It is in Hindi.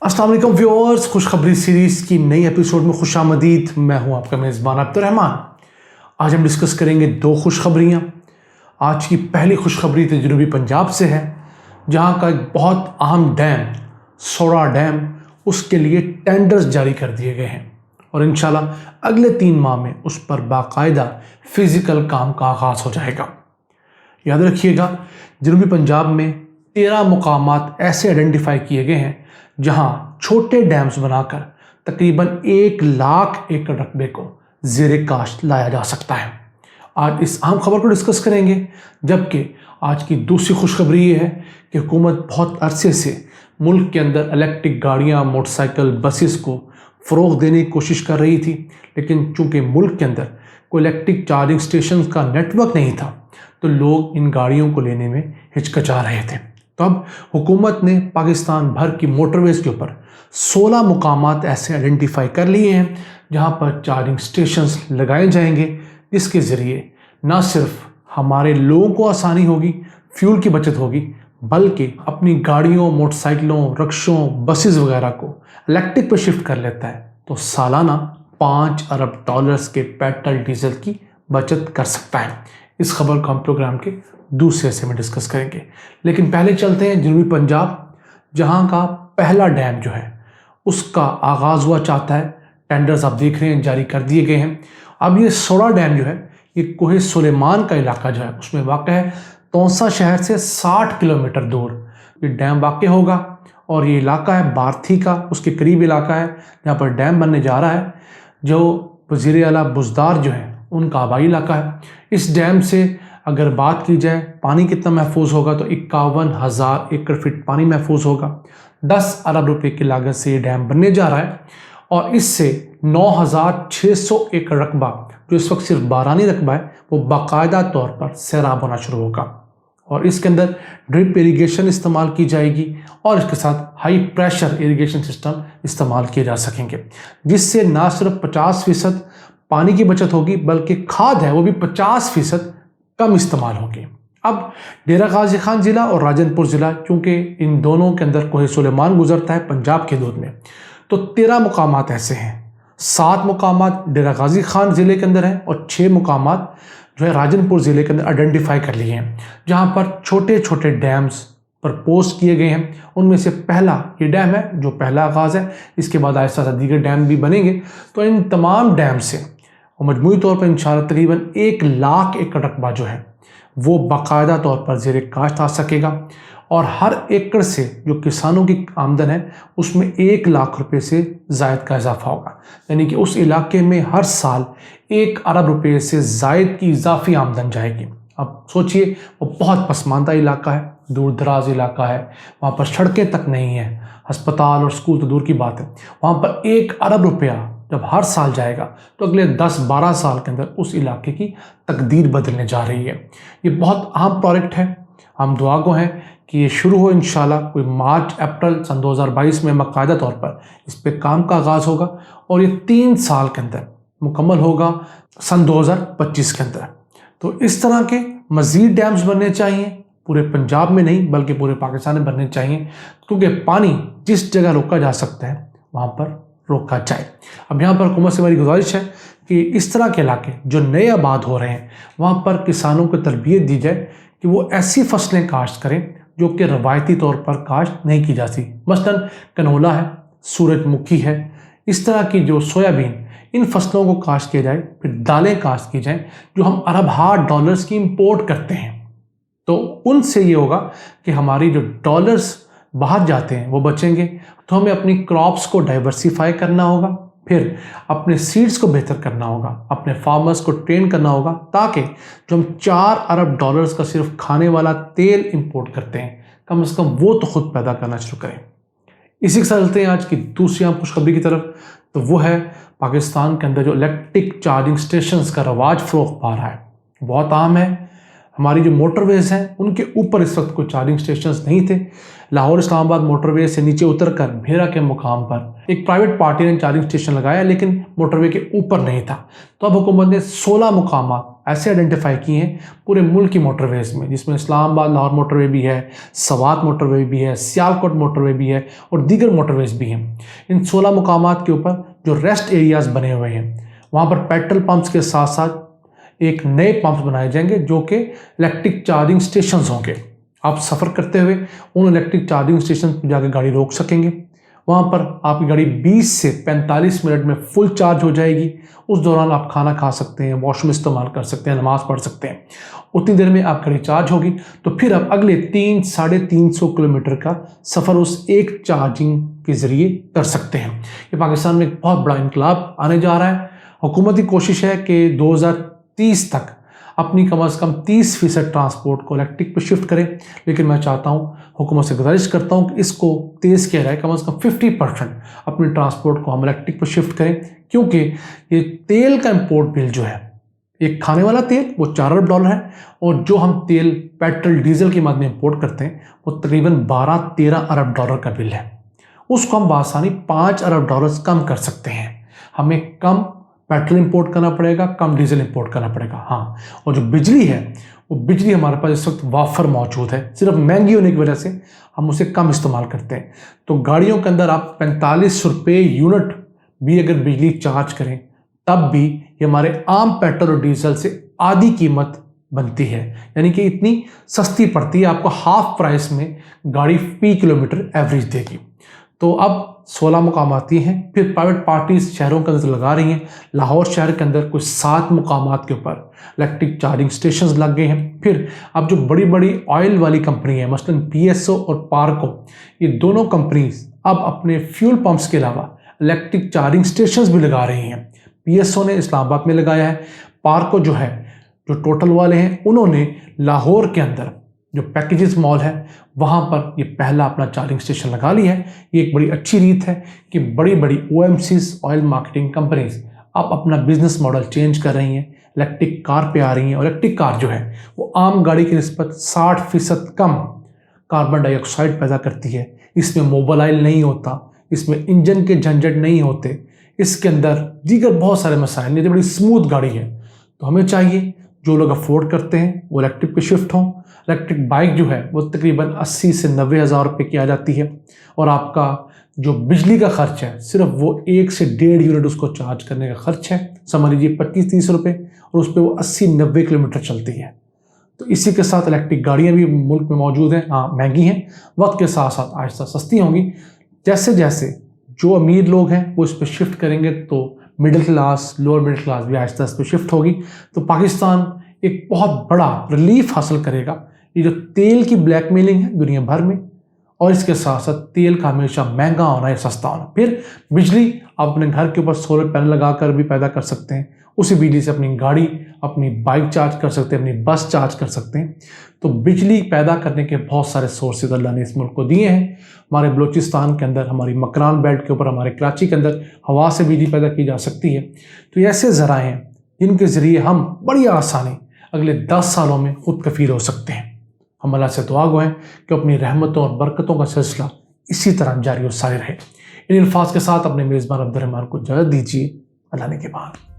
अस्सलाम वालेकुम व्यूअर्स, खुशखबरी सीरीज़ की नई एपिसोड में खुशामदीद। मैं हूं आपका मेज़बान अब्दुर्रहमान। आज हम डिस्कस करेंगे दो खुशखबरियां। आज की पहली खुशखबरी तो जनूबी पंजाब से है, जहां का एक बहुत अहम डैम सोड़ा डैम, उसके लिए टेंडर्स जारी कर दिए गए हैं और इंशाल्लाह अगले 3 माह में उस पर बाकायदा फिज़िकल काम का आगाज़ हो जाएगा। याद रखिएगा, जनूबी पंजाब में 13 मुकामात ऐसे आइडेंटिफाई किए गए हैं जहां छोटे डैम्स बनाकर तकरीबन 1 लाख एकड़ रकबे को ज़ेरे काश्त लाया जा सकता है। आज इस अहम खबर को डिस्कस करेंगे, जबकि आज की दूसरी खुशखबरी ये है कि हुकूमत बहुत अरसे से मुल्क के अंदर इलेक्ट्रिक गाड़ियाँ, मोटरसाइकिल, बसेस को फ़रोग़ देने की कोशिश कर रही थी, लेकिन चूँकि मुल्क के अंदर कोई इलेक्ट्रिक चार्जिंग स्टेशन का नेटवर्क नहीं था तो लोग इन गाड़ियों को लेने में हिचकिचा रहे थे। तो अब हुकूमत ने पाकिस्तान भर की मोटरवेज़ के ऊपर 16 मुकामात ऐसे आइडेंटिफाई कर लिए हैं जहां पर चार्जिंग स्टेशंस लगाए जाएंगे, जिसके ज़रिए न सिर्फ हमारे लोगों को आसानी होगी, फ्यूल की बचत होगी, बल्कि अपनी गाड़ियों, मोटरसाइकिलों, रिक्शों, बसेस वगैरह को इलेक्ट्रिक पर शिफ्ट कर लेता है तो सालाना $5 अरब के पेट्रोल डीजल की बचत कर सकता है। इस खबर को हम प्रोग्राम के दूसरे हिस्से में डिस्कस करेंगे, लेकिन पहले चलते हैं जनूबी पंजाब, जहां का पहला डैम जो है उसका आगाज़ हुआ चाहता है। टेंडर्स आप देख रहे हैं जारी कर दिए गए हैं। अब ये सोड़ा डैम जो है, ये कोहे सुलेमान का इलाका जो है उसमें वाक़ है। तौसा शहर से 60 किलोमीटर दूर ये डैम वाक़ होगा और ये इलाका है बार्थी का, उसके करीब इलाका है जहाँ पर डैम बनने जा रहा है, जो वज़ीर आला बुज़दार जो है उनका आबाई इलाका है। इस डैम से अगर बात की जाए पानी कितना महफूज होगा तो 51,000 एकड़ फीट पानी महफूज होगा। 10 अरब रुपए की लागत से ये डैम बनने जा रहा है और इससे 9,600 एकड़ रकबा, जो इस वक्त सिर्फ बारानी रकबा है, वो बाकायदा तौर पर सैराब होना शुरू होगा और इसके अंदर ड्रिप इरीगेशन इस्तेमाल की जाएगी और इसके साथ हाई प्रेशर इरीगेशन सिस्टम इस्तेमाल किए जा सकेंगे, जिससे ना सिर्फ 50% पानी की बचत होगी बल्कि खाद है वो भी 50% कम इस्तेमाल होगी। अब डेरा गाजी खान ज़िला और राजनपुर ज़िला, चूँकि इन दोनों के अंदर कोहे सुलेमान गुजरता है पंजाब के दूध में, तो 13 मुकामात ऐसे हैं। 7 मुकामात डेरा गाजी खान ज़िले के अंदर हैं और 6 मुकामात जो है राजनपुर ज़िले के अंदर आइडेंटिफाई कर लिए हैं, जहाँ पर छोटे छोटे डैम्स प्रपोज किए गए हैं। उनमें से पहला ये डैम है जो पहला आगाज़ है, इसके बाद आहिस्ता आहिस्ता दीगर डैम भी बनेंगे। तो इन तमाम डैम से और मजमूई तौर पर इंशाल्लाह तकरीबन 1 लाख एकड़ रकबा जो है वो बाकायदा तौर पर ज़ेरे काश्त आ सकेगा और हर एकड़ से जो किसानों की आमदन है उसमें 1 लाख रुपए से ज़ायद का इजाफा होगा, यानी कि उस इलाके में हर साल 1 अरब रुपए से ज़ायद की इजाफी आमदन जाएगी। अब सोचिए, वो बहुत पसमानदा इलाका है, दूर दराज इलाका है, वहाँ पर सड़कें तक नहीं हैं, अस्पताल और स्कूल तो दूर की बात है। वहाँ पर 1 अरब रुपया जब हर साल जाएगा तो अगले 10-12 साल के अंदर उस इलाके की तकदीर बदलने जा रही है। ये बहुत अहम प्रोजेक्ट है। हम दुआ गो हैं कि ये शुरू हो इंशाल्लाह कोई मार्च अप्रैल सन 2022 में बाकायदा तौर पर इस पे काम का आगाज़ होगा और ये 3 साल के अंदर मुकम्मल होगा सन 2025 के अंदर। तो इस तरह के मज़ीद डैम्स बनने चाहिए, पूरे पंजाब में नहीं बल्कि पूरे पाकिस्तान में बनने चाहिए, क्योंकि पानी जिस जगह रोका जा सकता है वहाँ पर रोका जाए। अब यहाँ पर हुकूमत से मेरी गुजारिश है कि इस तरह के इलाके जो नए आबाद हो रहे हैं वहाँ पर किसानों को तरबियत दी जाए कि वो ऐसी फसलें काश्त करें जो कि रवायती तौर पर काश्त नहीं की जाती। मसलन कनोला है, सूरजमुखी है, इस तरह की जो सोयाबीन, इन फसलों को काश्त किया जाए, फिर दालें काश्त की जाएँ जो हम अरब डॉलर्स की इम्पोर्ट करते हैं। तो उनसे ये होगा कि हमारी जो डॉलर्स बाहर जाते हैं वो बचेंगे। तो हमें अपनी क्रॉप्स को डाइवर्सिफाई करना होगा, फिर अपने सीड्स को बेहतर करना होगा, अपने फार्मर्स को ट्रेन करना होगा, ताकि जो हम 4 अरब डॉलर्स का सिर्फ खाने वाला तेल इंपोर्ट करते हैं कम से कम वो तो खुद पैदा करना शुरू करें। इसी के साथ चलते हैं आज की दूसरी आम खुशखबरी की तरफ। तो वो है पाकिस्तान के अंदर जो इलेक्ट्रिक चार्जिंग स्टेशंस का रवाज फ़रोग़ पा रहा है, बहुत आम है। हमारी जो मोटरवेज हैं उनके ऊपर इस वक्त कोई चार्जिंग स्टेशंस नहीं थे। लाहौर इस्लामाबाद मोटरवे से नीचे उतरकर भेरा के मुकाम पर एक प्राइवेट पार्टी ने चार्जिंग स्टेशन लगाया, लेकिन मोटरवे के ऊपर नहीं था। तो अब हुकूमत ने 16 मुकाम ऐसे आइडेंटिफाई किए हैं पूरे मुल्क की मोटरवेज में, जिसमें इस्लामाबाद लाहौर मोटरवे भी है, सवात मोटरवे भी है, सियालकोट मोटरवे भी है और दीगर मोटरवेज भी हैं। इन 16 मुकामात के ऊपर जो रेस्ट एरियाज़ बने हुए हैं, वहाँ पर पेट्रोल पंप्स के साथ साथ एक नए पंप्स बनाए जाएंगे जो कि इलेक्ट्रिक चार्जिंग स्टेशंस होंगे। आप सफ़र करते हुए उन इलेक्ट्रिक चार्जिंग स्टेशन पर जाकर गाड़ी रोक सकेंगे। वहाँ पर आपकी गाड़ी 20 से 45 मिनट में फुल चार्ज हो जाएगी। उस दौरान आप खाना खा सकते हैं, वॉशरूम इस्तेमाल कर सकते हैं, नमाज़ पढ़ सकते हैं। उतनी देर में आप गाड़ी चार्ज होगी तो फिर आप अगले 300-350 किलोमीटर का सफ़र उस एक चार्जिंग के ज़रिए कर सकते हैं। ये पाकिस्तान में एक बहुत बड़ा इनकलाब आने जा रहा है। हुकूमत की कोशिश है कि 2030 तक अपनी कम से कम 30% ट्रांसपोर्ट को इलेक्ट्रिक पर शिफ्ट करें, लेकिन मैं चाहता हूँ, हुकूमत से गुजारिश करता हूँ कि इसको तेज़ किया जाए। कम से कम 50% अपने ट्रांसपोर्ट को हम इलेक्ट्रिक पर शिफ्ट करें, क्योंकि ये तेल का इंपोर्ट बिल जो है, एक खाने वाला तेल वो $4 अरब है और जो हम तेल पेट्रोल डीजल के माध्यम इंपोर्ट करते हैं वो तकरीबन 12-13 अरब डॉलर का बिल है। उसको हम बासानी $5 अरब कम कर सकते हैं। हमें कम पेट्रोल इंपोर्ट करना पड़ेगा, कम डीजल इंपोर्ट करना पड़ेगा। हाँ, और जो बिजली है वो बिजली हमारे पास इस वक्त वाफर मौजूद है, सिर्फ महंगी होने की वजह से हम उसे कम इस्तेमाल करते हैं। तो गाड़ियों के अंदर आप 45 रुपये यूनिट भी अगर बिजली चार्ज करें तब भी ये हमारे आम पेट्रोल और डीजल से आधी कीमत बनती है, यानी कि इतनी सस्ती पड़ती है। आपको हाफ प्राइस में गाड़ी फी किलोमीटर एवरेज देगी। तो अब 16 मुकामाती हैं, फिर प्राइवेट पार्टीज शहरों के अंदर लगा रही हैं। लाहौर शहर के अंदर कुछ 7 मुकामात के ऊपर इलेक्ट्रिक चार्जिंग स्टेशंस लग गए हैं। फिर अब जो बड़ी बड़ी ऑयल वाली कंपनी है, मसलन PSO और पार्को, ये दोनों कंपनीज अब अपने फ्यूल पंप्स के अलावा इलेक्ट्रिक चार्जिंग स्टेशंस भी लगा रही हैं। PSO ने इस्लामाबाद में लगाया है, पार्को जो है, जो टोटल वाले हैं, उन्होंने लाहौर के अंदर जो पैकेजेस मॉल है वहाँ पर ये पहला अपना चार्जिंग स्टेशन लगा लिया है। ये एक बड़ी अच्छी रीत है कि बड़ी बड़ी OMCs ऑयल मार्केटिंग कंपनीज अब अपना बिजनेस मॉडल चेंज कर रही हैं, इलेक्ट्रिक कार पे आ रही हैं। और इलेक्ट्रिक कार जो है वो आम गाड़ी की निस्बत 60% कम कार्बन डाइऑक्साइड पैदा करती है। इसमें मोबाइल नहीं होता, इसमें इंजन के झंझट नहीं होते, इसके अंदर दीगर बहुत सारे मसाइल नहीं, बड़ी स्मूथ गाड़ी है। तो हमें चाहिए जो लोग अफोर्ड करते हैं वो इलेक्ट्रिक पे शिफ्ट हों। इलेक्ट्रिक बाइक जो है वो तकरीबन 80 से 90 हज़ार रुपये की आ जाती है और आपका जो बिजली का खर्च है सिर्फ वो 1 से 1.5 यूनिट उसको चार्ज करने का खर्च है, समझ लीजिए 25-30 रुपये, और उस पर वो 80-90 किलोमीटर चलती है। तो इसी के साथ इलेक्ट्रिक गाड़ियाँ भी मुल्क में मौजूद हैं। हाँ, महंगी हैं, वक्त के साथ साथ आहिस्ता सस्ती होंगी। जैसे जैसे जो अमीर लोग हैं वो इस पर शिफ्ट करेंगे तो middle class, lower middle class भी आहिस्ता इस पर शिफ्ट होगी। तो पाकिस्तान एक बहुत बड़ा रिलीफ हासिल करेगा। ये जो तेल की ब्लैकमेलिंग है दुनिया भर में, और इसके साथ साथ तेल का हमेशा महंगा होना या सस्ता होना। फिर बिजली आप अपने घर के ऊपर सोलर पैनल लगाकर भी पैदा कर सकते हैं, उसी बिजली से अपनी गाड़ी, अपनी बाइक चार्ज कर सकते हैं, अपनी बस चार्ज कर सकते हैं। तो बिजली पैदा करने के बहुत सारे सोर्सेज अल्लाह ने इस मुल्क को दिए हैं। हमारे बलूचिस्तान के अंदर, हमारी मकरान बेल्ट के ऊपर, हमारे कराची के अंदर हवा से बिजली पैदा की जा सकती है। तो ये ऐसे ज़राए हैं जिनके ज़रिए हम बड़ी आसानी अगले 10 सालों में खुद कफील हो सकते हैं। हम अल्लाह से दुआ गो हैं कि अपनी रहमतों और बरकतों का सिलसिला इसी तरह जारी और सारी रहे। इन अल्फाज के साथ अपने मेज़बान अब्दुर्रहमान को इजाज़त दीजिए। अल्लाह ने के बाद।